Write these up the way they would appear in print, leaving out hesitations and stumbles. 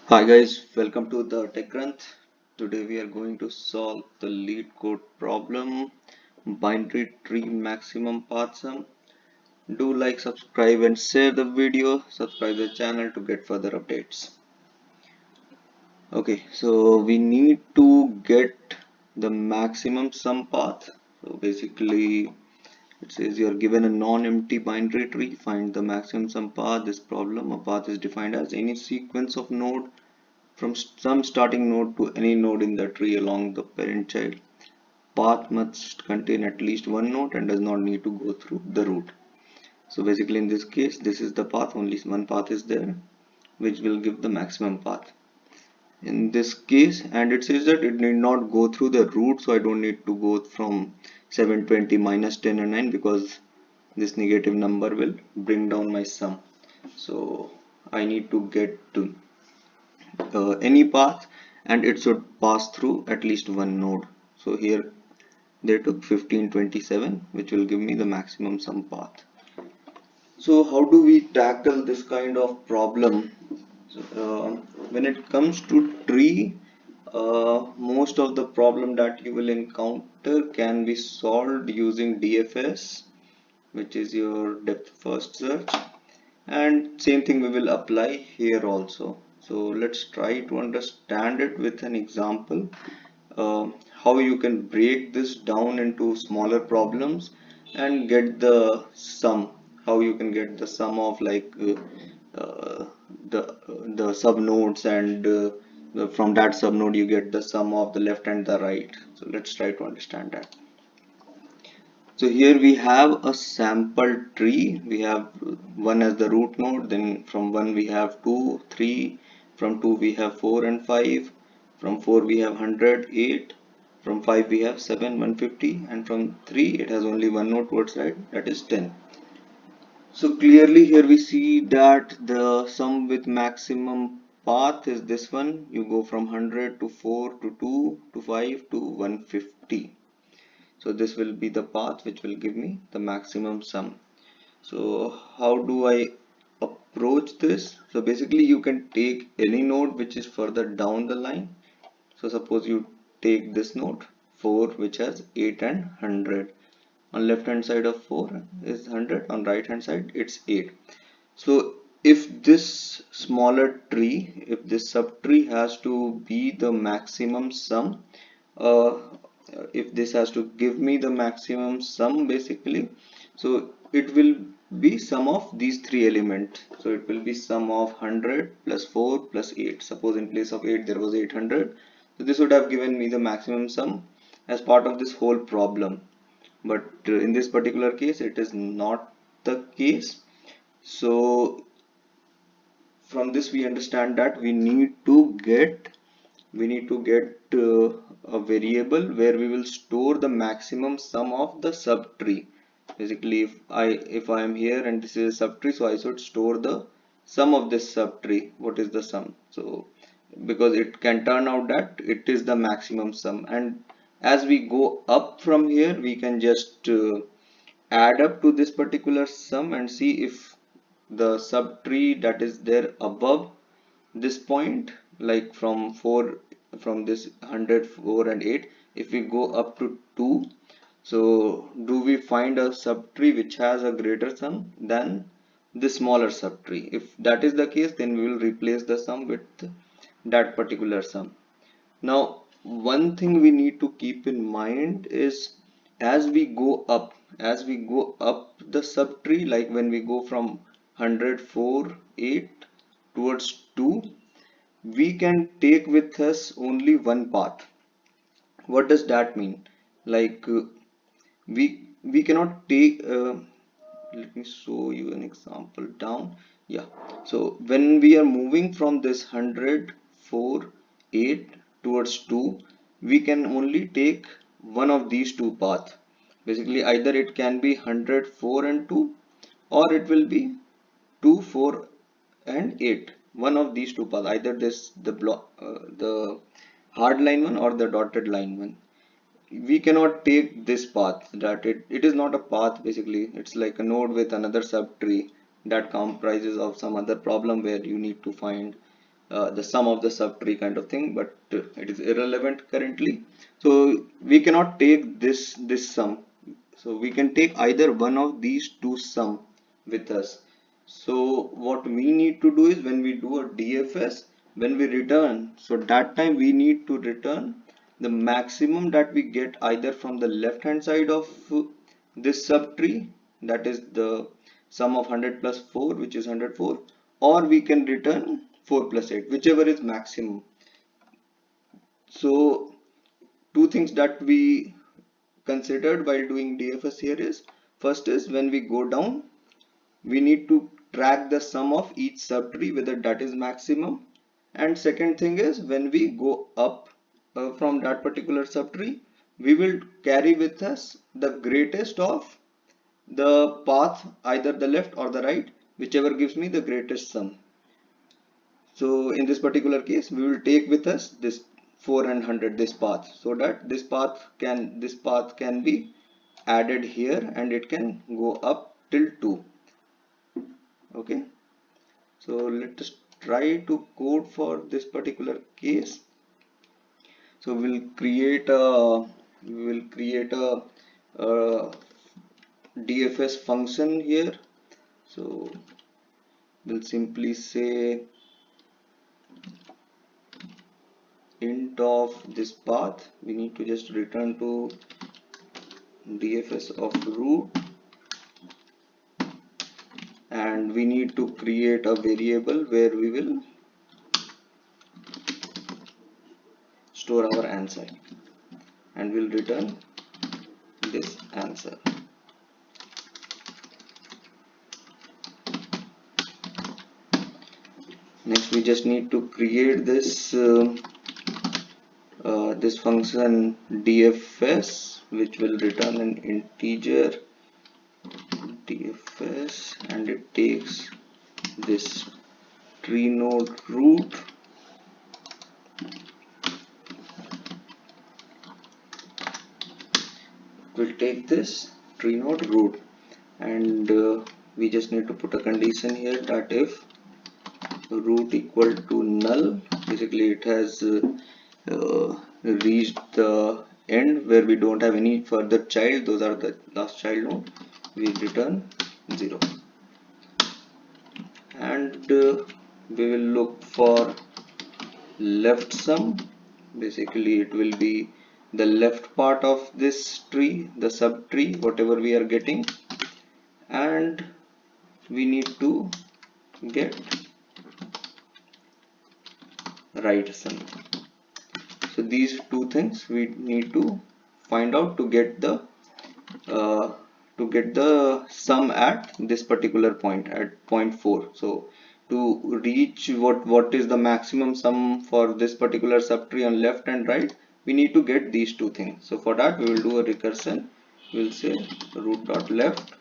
Hi guys, welcome to the TechGranth. Today we are going to solve the lead code problem, binary tree maximum path sum. Do like, subscribe and share the video, subscribe the channel to get further updates. Okay, so we need to get the maximum sum path. So basically it says you are given a non-empty binary tree, find the maximum sum path. This problem, a path is defined as any sequence of node from some starting node to any node in the tree along the parent child. Path must contain at least one node and does not need to go through the root. So basically in this case, this is the path, only one path is there, which will give the maximum path. In this case, and it says that it need not go through the root, so I don't need to go from 720 minus 10 and 9 because this negative number will bring down my sum. So I need to get to any path and it should pass through at least one node. So here they took 1527, which will give me the maximum sum path. So how do we tackle this kind of problem? So, when it comes to tree, most of the problem that you will encounter can be solved using DFS, which is your depth first search, and same thing we will apply here also. So let's try to understand it with an example, how you can break this down into smaller problems and get the sum, how you can get the sum of like uh, the the subnodes, and from that subnode you get the sum of the left and the right. So let's try to understand that. So here we have a sample tree. We have one as the root node, then from one we have 2, 3, from 2 we have 4 and 5, from 4 we have 100, 8, from 5 we have 7, 150, and from 3 it has only one node towards right, that is 10. So clearly here we see that the sum with maximum path is this one. You go from 100 to 4 to 2 to 5 to 150. So this will be the path which will give me the maximum sum. So how do I approach this? So basically you can take any node which is further down the line. So suppose you take this node 4, which has 8 and 100. On left hand side of 4 is 100, on right hand side it's 8. So if this smaller tree, if this subtree has to be the maximum sum, uh, if this has to give me the maximum sum basically, so it will be sum of these three elements. So it will be sum of 100 plus 4 plus 8. Suppose in place of 8 there was 800, so this would have given me the maximum sum as part of this whole problem. But in this particular case it is not the case. So from this we understand that we need to get a variable where we will store the maximum sum of the subtree. Basically if I am here and this is a subtree, so I should store the sum of this subtree. What is the sum? So because it can turn out that it is the maximum sum, and as we go up from here we can just add up to this particular sum and see if the subtree that is there above this point, like from 4, from this 100, 4 and 8, if we go up to 2, so do we find a subtree which has a greater sum than the smaller subtree? If that is the case, then we will replace the sum with that particular sum. Now, one thing we need to keep in mind is as we go up the subtree, like when we go from 100, 4, 8 towards 2, we can take with us only one path. What does that mean? Like we cannot take let me show you an example down. Yeah, so when we are moving from this 100, 4, 8 towards 2, we can only take one of these two paths. Basically either it can be 100, 4 and 2, or it will be 2, 4 and 8. One of these two paths, either this the block the hard line one or the dotted line one. We cannot take this path, that it is not a path. Basically it's like a node with another subtree that comprises of some other problem where you need to find the sum of the subtree kind of thing, but it is irrelevant currently. So we cannot take this sum. So we can take either one of these two sum with us. So what we need to do is, when we do a DFS, when we return, so that time we need to return the maximum that we get either from the left hand side of this subtree, that is the sum of 100 plus 4, which is 104, or we can return 4 plus 8, whichever is maximum. So two things that we considered while doing DFS here is, first is when we go down, we need to track the sum of each subtree whether that is maximum, and second thing is when we go up from that particular subtree, we will carry with us the greatest of the path, either the left or the right, whichever gives me the greatest sum. So in this particular case, we will take with us this 4 and 100, this path, so that this path can be added here and it can go up till 2. Okay, so let us try to code for this particular case. So we will create a DFS function here. So we'll simply say int of this path. We need to just return to DFS of root, and we need to create a variable where we will store our answer, and we'll return this answer. Next we just need to create this this function DFS, which will return an integer DFS, and it takes this tree node root, will take this tree node root, and we just need to put a condition here that if root equal to null, basically it has reached the end where we don't have any further child, those are the last child node, we return 0. And we will look for left sum. Basically it will be the left part of this tree, the subtree, whatever we are getting, and we need to get right sum. So these two things we need to find out to get the sum at this particular point, at point 4. So to reach what is the maximum sum for this particular subtree on left and right, we need to get these two things. So for that we will do a recursion. We'll say root dot left,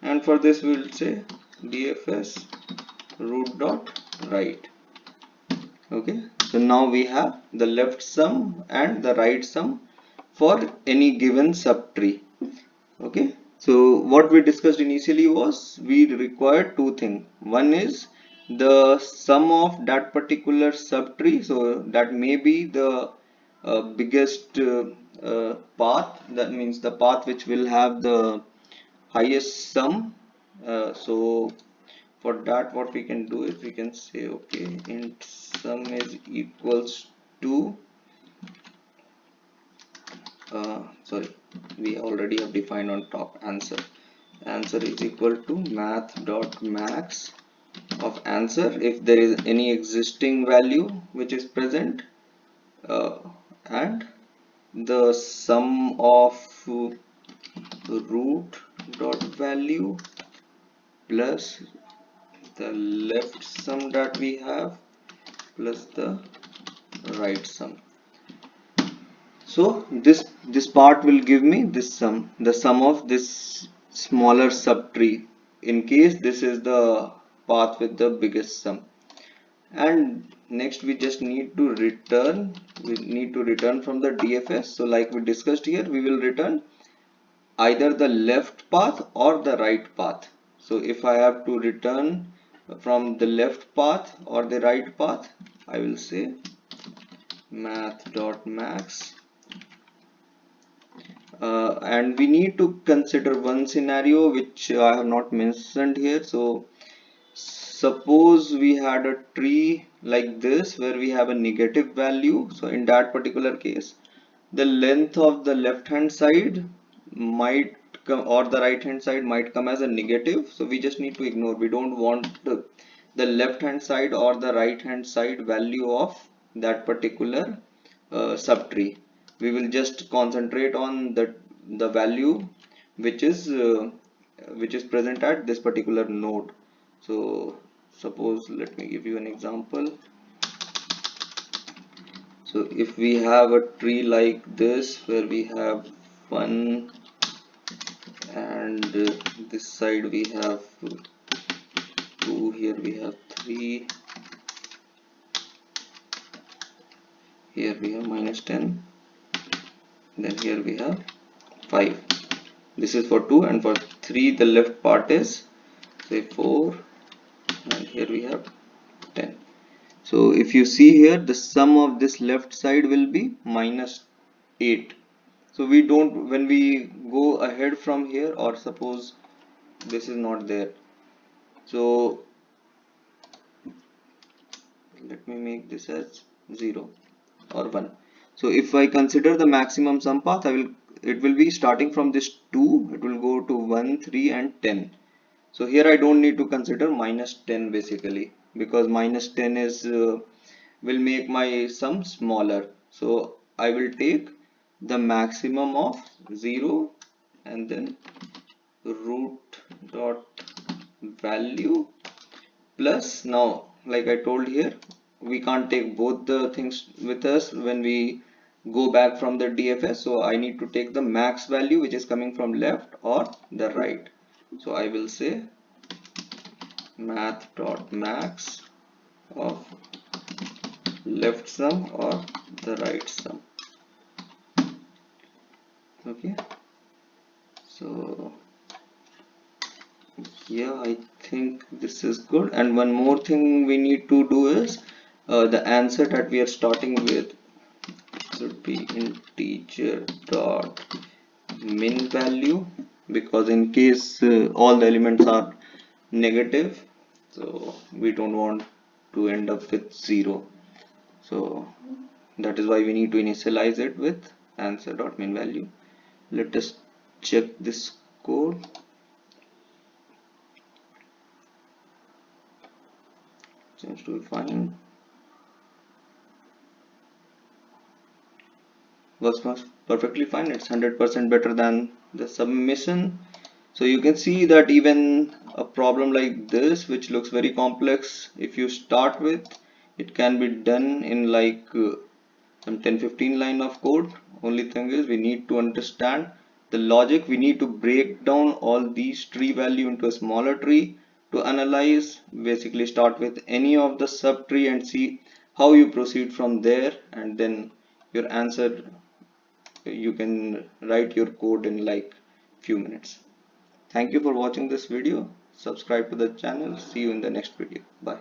and for this we will say DFS root dot right. Okay, so now we have the left sum and the right sum for any given subtree. Okay, so what we discussed initially was we require two things. One is the sum of that particular subtree, so that may be the biggest path, that means the path which will have the highest sum. So for that what we can do is we can say, okay, int sum is equals to sorry, we already have defined on top answer is equal to math.max of answer if there is any existing value which is present, and the sum of root dot value plus the left sum that we have plus the right sum. So this part will give me this sum, the sum of this smaller subtree, in case this is the path with the biggest sum. And next we just need to return from the DFS. So like we discussed here, we will return either the left path or the right path. So if I have to return from the left path or the right path, I will say math.max. And we need to consider one scenario which I have not mentioned here. So suppose we had a tree like this where we have a negative value. So in that particular case, the length of the left hand side might come, or the right hand side might come as a negative. So we just need to ignore. We don't want the left hand side or the right hand side value of that particular subtree. We will just concentrate on the value which is present at this particular node. So suppose, let me give you an example. So if we have a tree like this where we have 1 and this side we have 2, here we have 3, here we have -10, then here we have 5. This is for 2, and for 3 the left part is say 4, and here we have 10. So if you see here, the sum of this left side will be -8. So we don't, when we go ahead from here, or suppose this is not there, so let me make this as 0 or 1. So if I consider the maximum sum path, it will be starting from this 2, it will go to 1, 3 and 10. So here I don't need to consider -10 basically, because -10 is will make my sum smaller. So I will take the maximum of 0 and then root dot value plus, now like I told here, we can't take both the things with us when we go back from the DFS, so I need to take the max value which is coming from left or the right. So I will say math.max of left sum or the right sum. Okay, so yeah, I think this is good. And one more thing we need to do is the answer that we are starting with should be integer dot min value, because in case all the elements are negative, so we don't want to end up with 0. So that is why we need to initialize it with answer dot min value. Let us check this code. Seems to be fine. Works perfectly fine. It's 100% better than the submission. So you can see that even a problem like this, which looks very complex, if you start with, it can be done in like some 10-15 line of code. Only thing is we need to understand the logic. We need to break down all these tree value into a smaller tree to analyze. Basically start with any of the subtree and see how you proceed from there, and then your answer, you can write your code in like few minutes. Thank you for watching this video. Subscribe to the channel. See you in the next video. Bye.